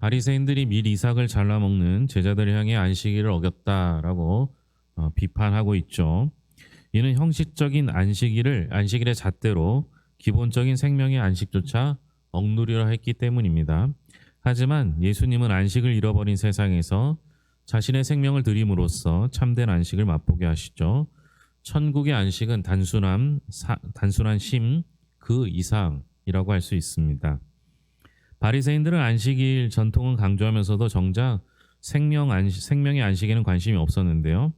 바리새인들이 밀 이삭을 잘라 먹는 제자들을 향해 안식일을 어겼다라고 비판하고 있죠. 이는 형식적인 안식일의 잣대로 기본적인 생명의 안식조차 억누리려 했기 때문입니다. 하지만 예수님은 안식을 잃어버린 세상에서 자신의 생명을 드림으로써 참된 안식을 맛보게 하시죠. 천국의 안식은 단순한 쉼 그 이상이라고 할 수 있습니다. 바리새인들은 안식일 전통은 강조하면서도 정작 생명의 안식에는 관심이 없었는데요.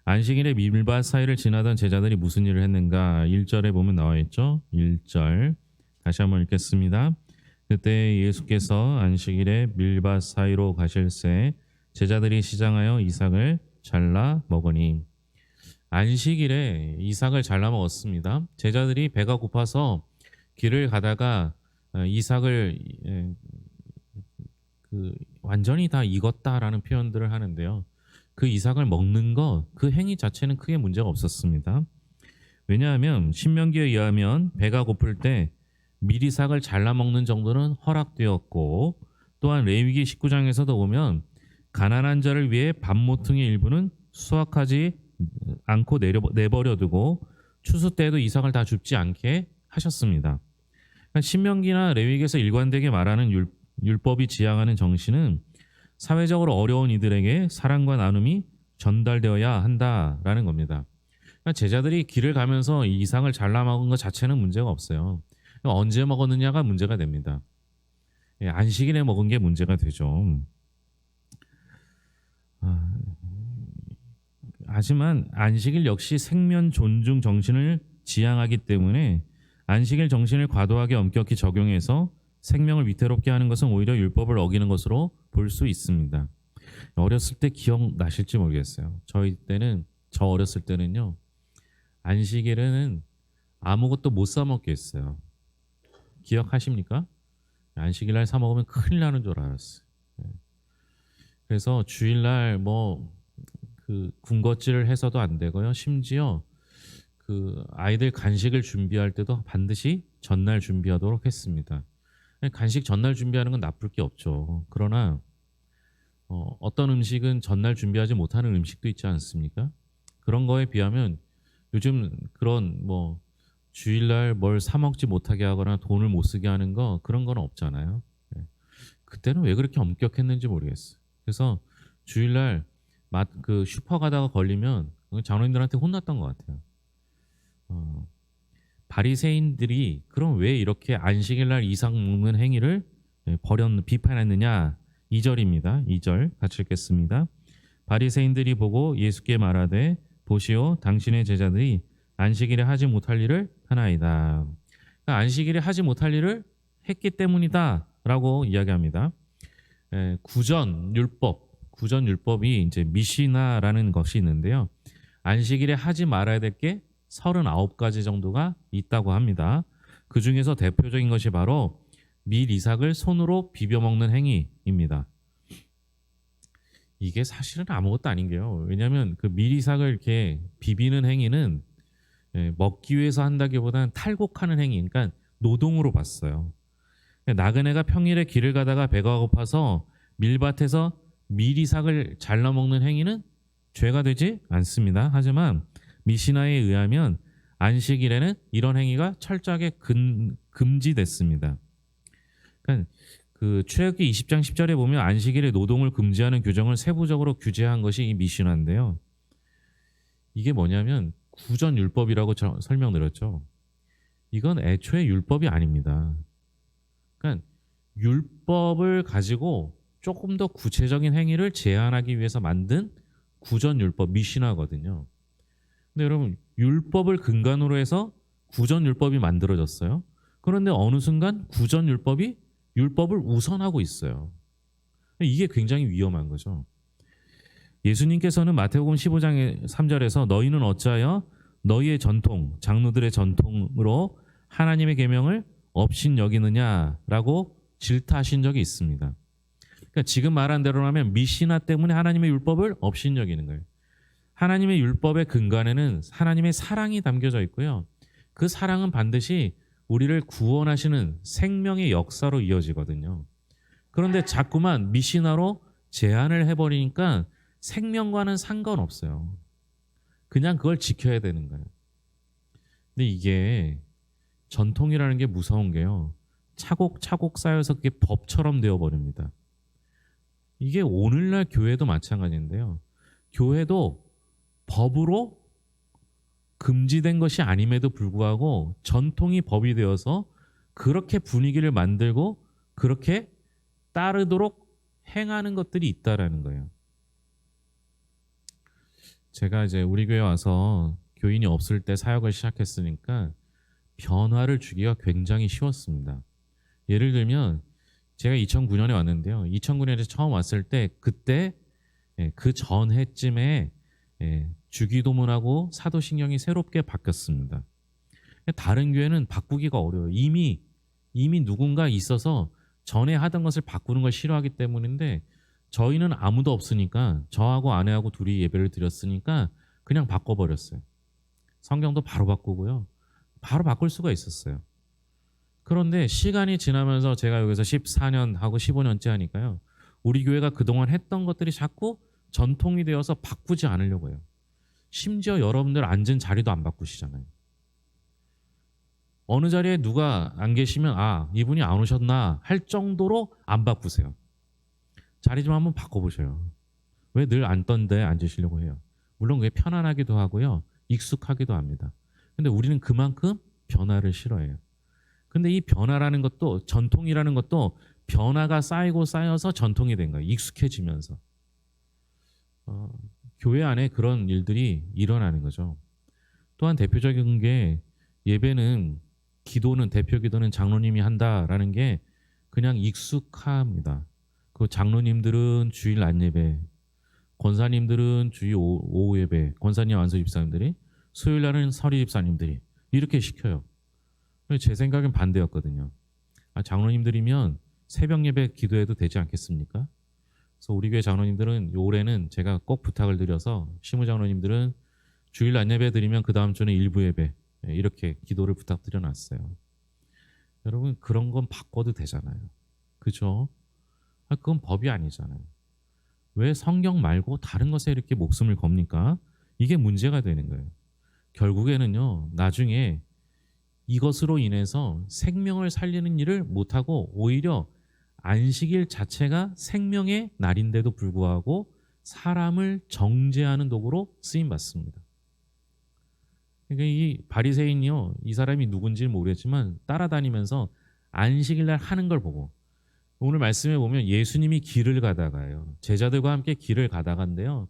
안식일의 밀밭 사이를 지나던 제자들이 무슨 일을 했는가? 1절에 보면 나와 있죠. 1절 다시 한번 읽겠습니다. 그때 예수께서 안식일에 밀밭 사이로 가실새 제자들이 시장하여 이삭을 잘라 먹으니. 안식일에 이삭을 잘라 먹었습니다. 제자들이 배가 고파서 길을 가다가 이삭을 완전히 다 익었다라는 표현들을 하는데요. 그 이삭을 먹는 그 행위 자체는 크게 문제가 없었습니다. 왜냐하면 신명기에 의하면 배가 고플 때 밀이삭을 잘라 먹는 정도는 허락되었고, 또한 레위기 19장에서도 보면 가난한 자를 위해 밥 모퉁이 일부는 수확하지 않고 내버려두고 추수 때에도 이삭을 다 줍지 않게 하셨습니다. 그러니까 신명기나 레위기에서 일관되게 말하는 율법이 지향하는 정신은 사회적으로 어려운 이들에게 사랑과 나눔이 전달되어야 한다라는 겁니다. 그러니까 제자들이 길을 가면서 이 이삭을 잘라 먹은 것 자체는 문제가 없어요. 언제 먹었느냐가 문제가 됩니다. 안식일에 먹은 게 문제가 되죠. 하지만 안식일 역시 생명 존중 정신을 지향하기 때문에 안식일 정신을 과도하게 엄격히 적용해서 생명을 위태롭게 하는 것은 오히려 율법을 어기는 것으로 볼 수 있습니다. 어렸을 때 기억나실지 모르겠어요. 저 어렸을 때는요, 안식일에는 아무것도 못 사 먹게 했어요. 기억하십니까? 안식일날 사 먹으면 큰일 나는 줄 알았어요. 그래서 주일날 군것질을 해서도 안 되고요. 심지어 아이들 간식을 준비할 때도 반드시 전날 준비하도록 했습니다. 간식 전날 준비하는 건 나쁠 게 없죠. 그러나 어떤 음식은 전날 준비하지 못하는 음식도 있지 않습니까? 그런 거에 비하면 요즘 그런 주일날 뭘 사 먹지 못하게 하거나 돈을 못 쓰게 하는 그런 건 없잖아요. 그때는 왜 그렇게 엄격했는지 모르겠어요. 그래서 주일날 슈퍼 가다가 걸리면 장로님들한테 혼났던 것 같아요. 바리새인들이 그럼 왜 이렇게 안식일날 이삭 먹는 행위를 비판했느냐? 2절입니다. 2절 같이 읽겠습니다. 바리새인들이 보고 예수께 말하되 보시오 당신의 제자들이 안식일에 하지 못할 일을 하나이다. 그러니까 안식일에 하지 못할 일을 했기 때문이다 라고 이야기합니다. 구전 율법이 이제 미시나라는 것이 있는데요. 안식일에 하지 말아야 될 게 39가지 정도가 있다고 합니다. 그 중에서 대표적인 것이 바로 밀 이삭을 손으로 비벼 먹는 행위입니다. 이게 사실은 아무것도 아닌 게요. 왜냐하면 밀 이삭을 이렇게 비비는 행위는 먹기 위해서 한다기보다는 탈곡하는 행위, 그러니까 노동으로 봤어요. 나그네가 평일에 길을 가다가 배가 고파서 밀밭에서 밀 이삭을 잘라 먹는 행위는 죄가 되지 않습니다. 하지만 미시나에 의하면 안식일에는 이런 행위가 철저하게 금지됐습니다. 그러니까 출애굽기 20장 10절에 보면 안식일에 노동을 금지하는 규정을 세부적으로 규제한 것이 이 미시나인데요. 이게 뭐냐면 구전율법이라고 설명드렸죠. 이건 애초에 율법이 아닙니다. 그러니까 율법을 가지고 조금 더 구체적인 행위를 제한하기 위해서 만든 구전율법 미시나거든요. 근데 여러분 율법을 근간으로 해서 구전율법이 만들어졌어요. 그런데 어느 순간 구전율법이 율법을 우선하고 있어요. 이게 굉장히 위험한 거죠. 예수님께서는 마태복음 15장 3절에서 너희는 어찌하여 너희의 전통, 장로들의 전통으로 하나님의 계명을 업신여기느냐라고 질타하신 적이 있습니다. 그러니까 지금 말한 대로라면 미시나 때문에 하나님의 율법을 업신여기는 거예요. 하나님의 율법의 근간에는 하나님의 사랑이 담겨져 있고요. 그 사랑은 반드시 우리를 구원하시는 생명의 역사로 이어지거든요. 그런데 자꾸만 미신화로 제한을 해버리니까 생명과는 상관없어요. 그냥 그걸 지켜야 되는 거예요. 근데 이게 전통이라는 게 무서운 게요. 차곡차곡 쌓여서 그게 법처럼 되어버립니다. 이게 오늘날 교회도 마찬가지인데요. 교회도 법으로 금지된 것이 아님에도 불구하고 전통이 법이 되어서 그렇게 분위기를 만들고 그렇게 따르도록 행하는 것들이 있다라는 거예요. 제가 이제 우리 교회 와서 교인이 없을 때 사역을 시작했으니까 변화를 주기가 굉장히 쉬웠습니다. 예를 들면 제가 2009년에 왔는데요. 2009년에 처음 왔을 때 그때 그 전해쯤에 주기도문하고 사도신경이 새롭게 바뀌었습니다. 다른 교회는 바꾸기가 어려워요. 이미 누군가 있어서 전에 하던 것을 바꾸는 걸 싫어하기 때문인데 저희는 아무도 없으니까 저하고 아내하고 둘이 예배를 드렸으니까 그냥 바꿔버렸어요. 성경도 바로 바꾸고요. 바로 바꿀 수가 있었어요. 그런데 시간이 지나면서 제가 여기서 14년 하고 15년째 하니까요. 우리 교회가 그동안 했던 것들이 자꾸 전통이 되어서 바꾸지 않으려고 해요. 심지어 여러분들 앉은 자리도 안 바꾸시잖아요. 어느 자리에 누가 안 계시면 아 이분이 안 오셨나 할 정도로 안 바꾸세요. 자리 좀 한번 바꿔보셔요. 왜 늘 앉던 데 앉으시려고 해요. 물론 그게 편안하기도 하고요. 익숙하기도 합니다. 근데 우리는 그만큼 변화를 싫어해요. 근데 이 변화라는 것도 전통이라는 것도 변화가 쌓이고 쌓여서 전통이 된 거예요. 익숙해지면서. 교회 안에 그런 일들이 일어나는 거죠. 또한 대표적인 게 예배는 기도는 대표 기도는 장로님이 한다라는 게 그냥 익숙합니다. 그 장로님들은 주일 낮 예배, 권사님들은 주일 오후 예배, 권사님 안수 집사님들이 수요일 날은 서리 집사님들이 이렇게 시켜요. 제 생각엔 반대였거든요. 장로님들이면 새벽 예배 기도해도 되지 않겠습니까? 그래서 우리 교회 장로님들은 올해는 제가 꼭 부탁을 드려서 시무 장로님들은 주일 낮 예배 드리면 그 다음 주는 일부 예배 이렇게 기도를 부탁드려 놨어요. 여러분 그런 건 바꿔도 되잖아요. 그죠? 그건 법이 아니잖아요. 왜 성경 말고 다른 것에 이렇게 목숨을 겁니까? 이게 문제가 되는 거예요. 결국에는요. 나중에 이것으로 인해서 생명을 살리는 일을 못하고 오히려 안식일 자체가 생명의 날인데도 불구하고 사람을 정죄하는 도구로 쓰임받습니다. 그러니까 이 바리새인이요. 이 사람이 누군지 모르겠지만 따라다니면서 안식일날 하는 걸 보고 오늘 말씀에 보면 예수님이 길을 가다가요. 제자들과 함께 길을 가다간데요.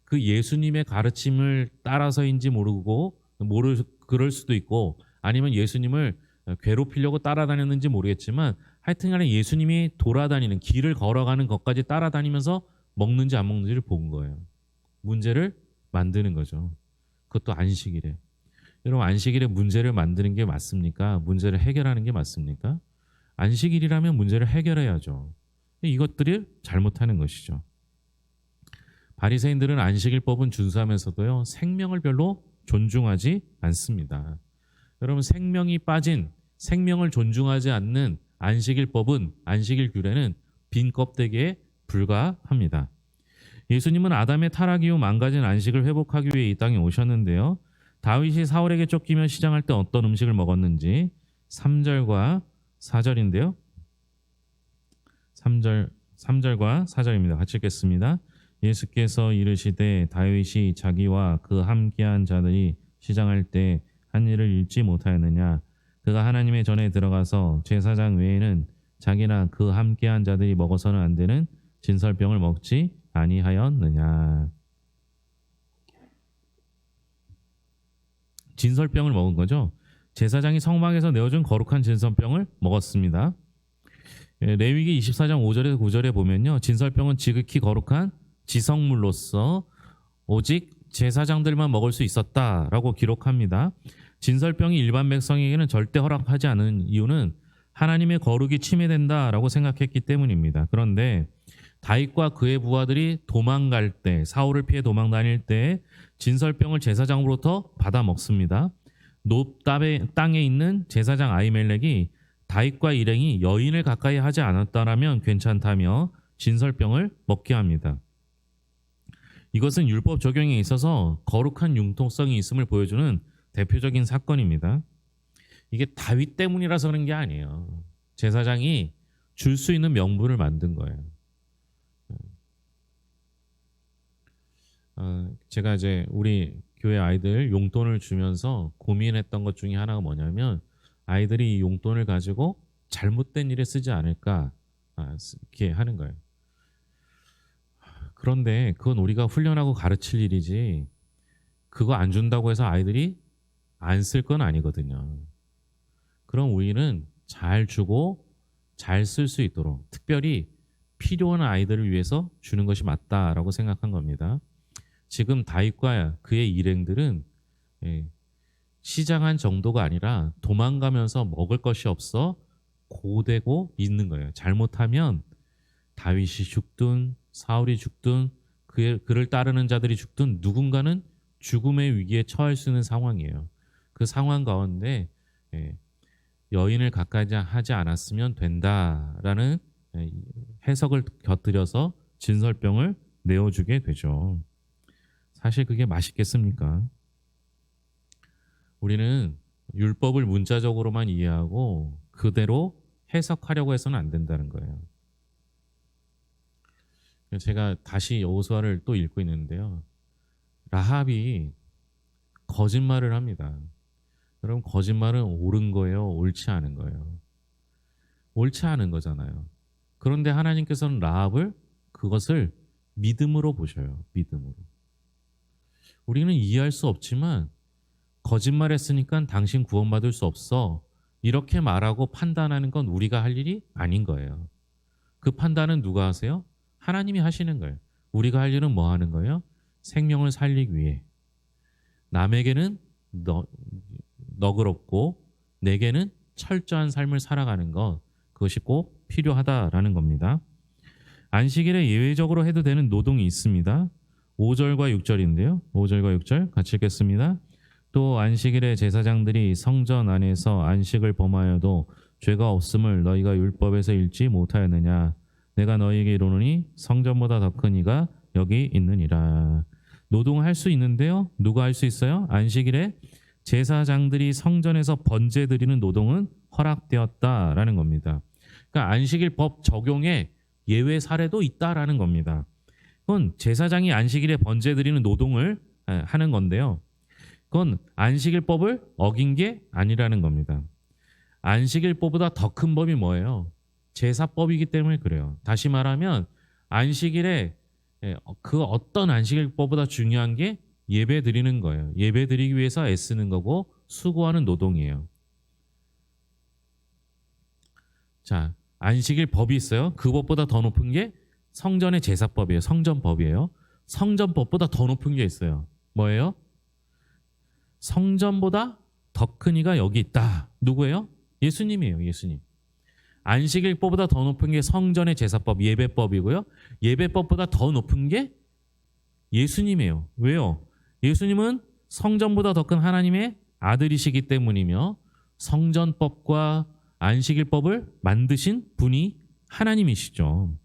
그 예수님의 가르침을 따라서인지 그럴 수도 있고 아니면 예수님을 괴롭히려고 따라다녔는지 모르겠지만 하여튼간에 예수님이 돌아다니는 길을 걸어가는 것까지 따라다니면서 먹는지 안 먹는지를 본 거예요. 문제를 만드는 거죠. 그것도 안식일에. 여러분 안식일에 문제를 만드는 게 맞습니까? 문제를 해결하는 게 맞습니까? 안식일이라면 문제를 해결해야죠. 이것들을 잘못하는 것이죠. 바리새인들은 안식일법은 준수하면서도요. 생명을 별로 존중하지 않습니다. 여러분 생명이 빠진 생명을 존중하지 않는 안식일법은 안식일 규례는 빈 껍데기에 불과합니다. 예수님은 아담의 타락 이후 망가진 안식을 회복하기 위해 이 땅에 오셨는데요. 다윗이 사울에게 쫓기며 시장할 때 어떤 음식을 먹었는지 3절과 4절인데요. 3절과 4절입니다. 같이 읽겠습니다. 예수께서 이르시되 다윗이 자기와 그 함께한 자들이 시장할 때 한 일을 잊지 못하였느냐. 그가 하나님의 전에 들어가서 제사장 외에는 자기나 그 함께한 자들이 먹어서는 안 되는 진설병을 먹지 아니하였느냐. 진설병을 먹은 거죠. 제사장이 성막에서 내어준 거룩한 진설병을 먹었습니다. 레위기 24장 5절에서 9절에 보면요. 진설병은 지극히 거룩한 지성물로서 오직 제사장들만 먹을 수 있었다라고 기록합니다. 진설병이 일반 백성에게는 절대 허락하지 않은 이유는 하나님의 거룩이 침해된다라고 생각했기 때문입니다. 그런데 다윗과 그의 부하들이 도망갈 때, 사울을 피해 도망 다닐 때 진설병을 제사장으로부터 받아 먹습니다. 높 땅에 있는 제사장 아히멜렉이 다윗과 일행이 여인을 가까이 하지 않았다라면 괜찮다며 진설병을 먹게 합니다. 이것은 율법 적용에 있어서 거룩한 융통성이 있음을 보여주는 대표적인 사건입니다. 이게 다윗 때문이라서 그런 게 아니에요. 제사장이 줄 수 있는 명분을 만든 거예요. 제가 이제 우리 교회 아이들 용돈을 주면서 고민했던 것 중에 하나가 뭐냐면, 아이들이 이 용돈을 가지고 잘못된 일에 쓰지 않을까 이렇게 하는 거예요. 그런데 그건 우리가 훈련하고 가르칠 일이지, 그거 안 준다고 해서 아이들이 안 쓸 건 아니거든요. 그럼 우리는 잘 주고 잘 쓸 수 있도록 특별히 필요한 아이들을 위해서 주는 것이 맞다라고 생각한 겁니다. 지금 다윗과 그의 일행들은 시장한 정도가 아니라 도망가면서 먹을 것이 없어 고되고 있는 거예요. 잘못하면 다윗이 죽든 사울이 죽든 그를 따르는 자들이 죽든 누군가는 죽음의 위기에 처할 수 있는 상황이에요. 그 상황 가운데 여인을 가까이 하지 않았으면 된다라는 해석을 곁들여서 진설병을 내어주게 되죠. 사실 그게 맛있겠습니까? 우리는 율법을 문자적으로만 이해하고 그대로 해석하려고 해서는 안 된다는 거예요. 제가 다시 여호수아를 또 읽고 있는데요. 라합이 거짓말을 합니다. 여러분, 거짓말은 옳은 거예요? 옳지 않은 거예요? 옳지 않은 거잖아요. 그런데 하나님께서는 라합을 그것을 믿음으로 보셔요. 믿음으로. 우리는 이해할 수 없지만 거짓말했으니까 당신 구원받을 수 없어, 이렇게 말하고 판단하는 건 우리가 할 일이 아닌 거예요. 그 판단은 누가 하세요? 하나님이 하시는 거예요. 우리가 할 일은 뭐 하는 거예요? 생명을 살리기 위해. 남에게는 너그럽고 내게는 철저한 삶을 살아가는 것, 그것이 꼭 필요하다라는 겁니다. 안식일에 예외적으로 해도 되는 노동이 있습니다. 5절과 6절인데요. 5절과 6절 같이 읽겠습니다. 또 안식일에 제사장들이 성전 안에서 안식을 범하여도 죄가 없음을 너희가 율법에서 읽지 못하였느냐. 내가 너희에게 이르노니 성전보다 더 큰 이가 여기 있느니라. 노동할 수 있는데요. 누가 할 수 있어요? 안식일에 제사장들이 성전에서 번제 드리는 노동은 허락되었다라는 겁니다. 그러니까 안식일 법 적용에 예외 사례도 있다라는 겁니다. 그건 제사장이 안식일에 번제 드리는 노동을 하는 건데요. 그건 안식일법을 어긴 게 아니라는 겁니다. 안식일법보다 더 큰 법이 뭐예요? 제사법이기 때문에 그래요. 다시 말하면 안식일에 그 어떤 안식일법보다 중요한 게 예배 드리는 거예요. 예배 드리기 위해서 애쓰는 거고 수고하는 노동이에요. 자, 안식일 법이 있어요. 그 법보다 더 높은 게 성전의 제사법이에요. 성전법이에요. 성전법보다 더 높은 게 있어요. 뭐예요? 성전보다 더 큰 이가 여기 있다. 누구예요? 예수님이에요. 예수님. 안식일법보다 더 높은 게 성전의 제사법, 예배법이고요. 예배법보다 더 높은 게 예수님이에요. 왜요? 예수님은 성전보다 더 큰 하나님의 아들이시기 때문이며 성전법과 안식일법을 만드신 분이 하나님이시죠.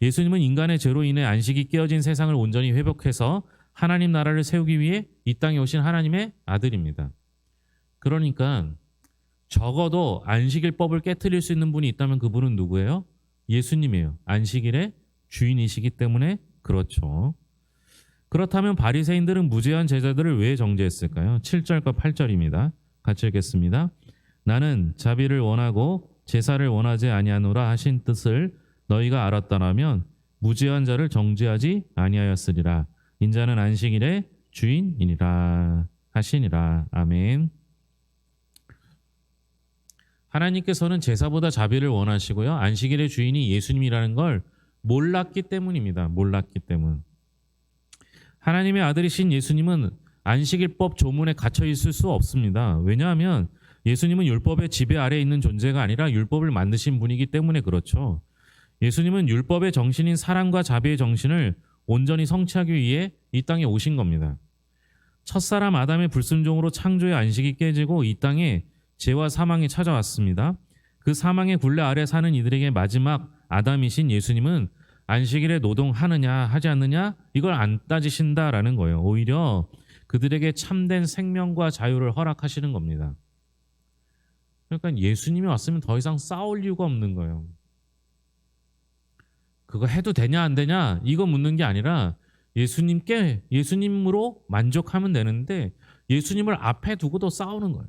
예수님은 인간의 죄로 인해 안식이 깨어진 세상을 온전히 회복해서 하나님 나라를 세우기 위해 이 땅에 오신 하나님의 아들입니다. 그러니까 적어도 안식일법을 깨트릴 수 있는 분이 있다면 그분은 누구예요? 예수님이에요. 안식일의 주인이시기 때문에 그렇죠. 그렇다면 바리새인들은 무죄한 제자들을 왜 정죄했을까요? 7절과 8절입니다. 같이 읽겠습니다. 나는 자비를 원하고 제사를 원하지 아니하노라 하신 뜻을 너희가 알았다라면 무죄한 자를 정죄하지 아니하였으리라. 인자는 안식일의 주인이니라 하시니라. 아멘. 하나님께서는 제사보다 자비를 원하시고요. 안식일의 주인이 예수님이라는 걸 몰랐기 때문입니다. 몰랐기 때문. 하나님의 아들이신 예수님은 안식일법 조문에 갇혀 있을 수 없습니다. 왜냐하면 예수님은 율법의 지배 아래에 있는 존재가 아니라 율법을 만드신 분이기 때문에 그렇죠. 예수님은 율법의 정신인 사랑과 자비의 정신을 온전히 성취하기 위해 이 땅에 오신 겁니다. 첫사람 아담의 불순종으로 창조의 안식이 깨지고 이 땅에 죄와 사망이 찾아왔습니다. 그 사망의 굴레 아래 사는 이들에게 마지막 아담이신 예수님은 안식일에 노동하느냐 하지 않느냐 이걸 안 따지신다라는 거예요. 오히려 그들에게 참된 생명과 자유를 허락하시는 겁니다. 그러니까 예수님이 왔으면 더 이상 싸울 이유가 없는 거예요. 그거 해도 되냐 안 되냐 이거 묻는 게 아니라 예수님으로 만족하면 되는데 예수님을 앞에 두고도 싸우는 거예요.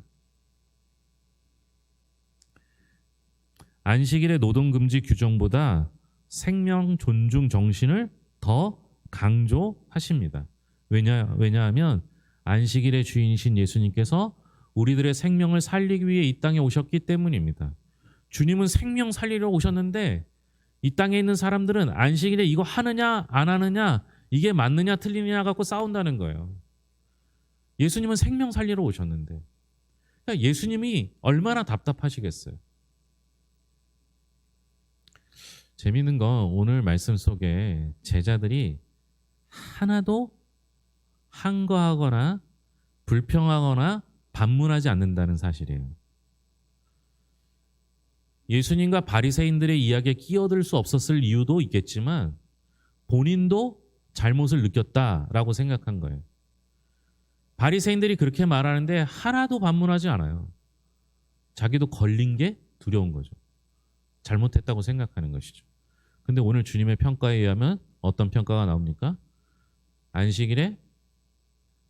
안식일의 노동금지 규정보다 생명 존중 정신을 더 강조하십니다. 왜냐하면 안식일의 주인이신 예수님께서 우리들의 생명을 살리기 위해 이 땅에 오셨기 때문입니다. 주님은 생명 살리러 오셨는데 이 땅에 있는 사람들은 안식일에 이거 하느냐 안 하느냐 이게 맞느냐 틀리느냐 갖고 싸운다는 거예요. 예수님은 생명 살리러 오셨는데 그러니까 예수님이 얼마나 답답하시겠어요. 재미있는 건 오늘 말씀 속에 제자들이 하나도 항거하거나 불평하거나 반문하지 않는다는 사실이에요. 예수님과 바리새인들의 이야기에 끼어들 수 없었을 이유도 있겠지만 본인도 잘못을 느꼈다라고 생각한 거예요. 바리새인들이 그렇게 말하는데 하나도 반문하지 않아요. 자기도 걸린 게 두려운 거죠. 잘못했다고 생각하는 것이죠. 근데 오늘 주님의 평가에 의하면 어떤 평가가 나옵니까? 안식일에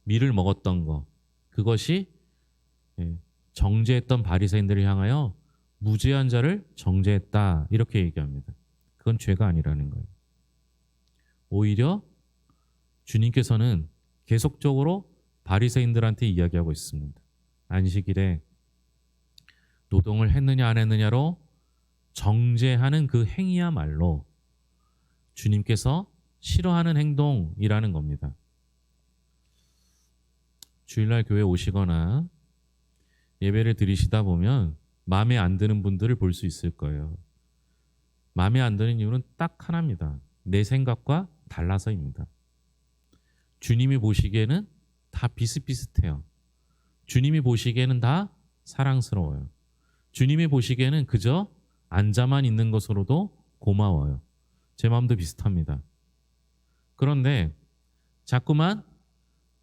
밀을 먹었던 거 그것이 정죄했던 바리새인들을 향하여 무죄한 자를 정죄했다 이렇게 얘기합니다. 그건 죄가 아니라는 거예요. 오히려 주님께서는 계속적으로 바리새인들한테 이야기하고 있습니다. 안식일에 노동을 했느냐 안 했느냐로 정죄하는 그 행위야말로 주님께서 싫어하는 행동이라는 겁니다. 주일날 교회 오시거나 예배를 드리시다 보면 마음에 안 드는 분들을 볼 수 있을 거예요. 마음에 안 드는 이유는 딱 하나입니다. 내 생각과 달라서입니다. 주님이 보시기에는 다 비슷비슷해요. 주님이 보시기에는 다 사랑스러워요. 주님이 보시기에는 그저 앉아만 있는 것으로도 고마워요. 제 마음도 비슷합니다. 그런데 자꾸만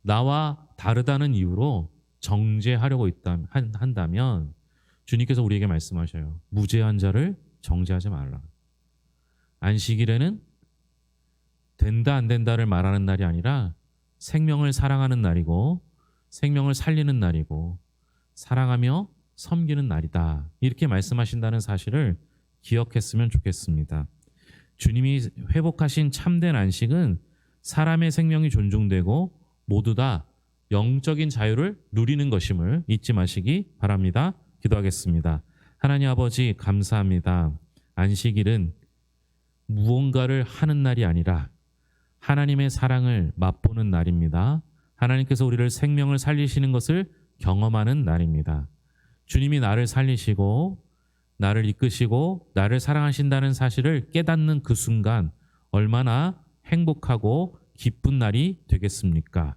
나와 다르다는 이유로 정죄하려고 한다면 주님께서 우리에게 말씀하셔요. 무죄한 자를 정죄하지 말라. 안식일에는 된다 안 된다를 말하는 날이 아니라 생명을 사랑하는 날이고 생명을 살리는 날이고 사랑하며 섬기는 날이다. 이렇게 말씀하신다는 사실을 기억했으면 좋겠습니다. 주님이 회복하신 참된 안식은 사람의 생명이 존중되고 모두 다 영적인 자유를 누리는 것임을 잊지 마시기 바랍니다. 기도하겠습니다. 하나님 아버지 감사합니다. 안식일은 무언가를 하는 날이 아니라 하나님의 사랑을 맛보는 날입니다. 하나님께서 우리를 생명을 살리시는 것을 경험하는 날입니다. 주님이 나를 살리시고 나를 이끄시고 나를 사랑하신다는 사실을 깨닫는 그 순간 얼마나 행복하고 기쁜 날이 되겠습니까?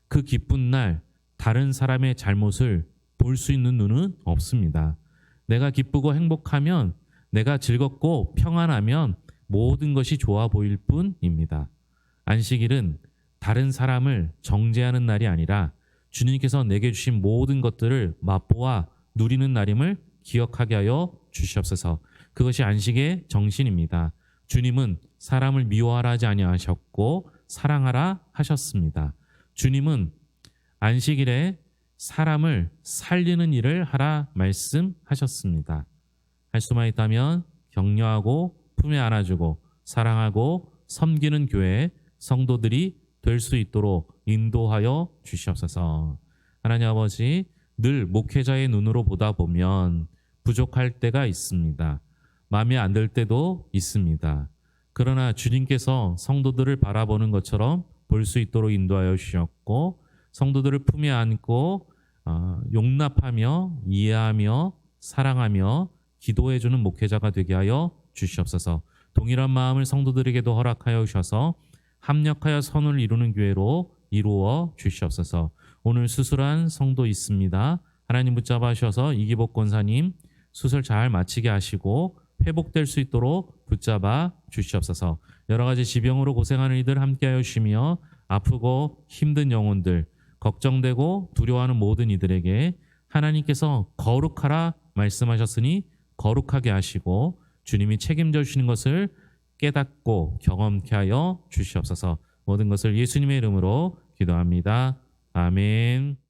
그 기쁜 날 다른 사람의 잘못을 볼 수 있는 눈은 없습니다. 내가 기쁘고 행복하면 내가 즐겁고 평안하면 모든 것이 좋아 보일 뿐입니다. 안식일은 다른 사람을 정죄하는 날이 아니라 주님께서 내게 주신 모든 것들을 맛보아 누리는 날임을 기억하게 하여 주시옵소서. 그것이 안식의 정신입니다. 주님은 사람을 미워하라 하지 아니하셨고 사랑하라 하셨습니다. 주님은 안식일에 사람을 살리는 일을 하라 말씀하셨습니다. 할 수만 있다면 격려하고 품에 안아주고 사랑하고 섬기는 교회 성도들이 될 수 있도록 인도하여 주시옵소서. 하나님 아버지, 늘 목회자의 눈으로 보다 보면 부족할 때가 있습니다. 마음에 안 들 때도 있습니다. 그러나 주님께서 성도들을 바라보는 것처럼 볼 수 있도록 인도하여 주셨고 성도들을 품에 안고 용납하며 이해하며 사랑하며 기도해주는 목회자가 되게 하여 주시옵소서. 동일한 마음을 성도들에게도 허락하여 주셔서 합력하여 선을 이루는 교회로 이루어 주시옵소서. 오늘 수술한 성도 있습니다. 하나님 붙잡아 주셔서 이기복 권사님, 수술 잘 마치게 하시고 회복될 수 있도록 붙잡아 주시옵소서. 여러 가지 지병으로 고생하는 이들 함께하여 주시며 아프고 힘든 영혼들, 걱정되고 두려워하는 모든 이들에게 하나님께서 거룩하라 말씀하셨으니 거룩하게 하시고 주님이 책임져 주시는 것을 깨닫고 경험케 하여 주시옵소서. 모든 것을 예수님의 이름으로 기도합니다. 아멘.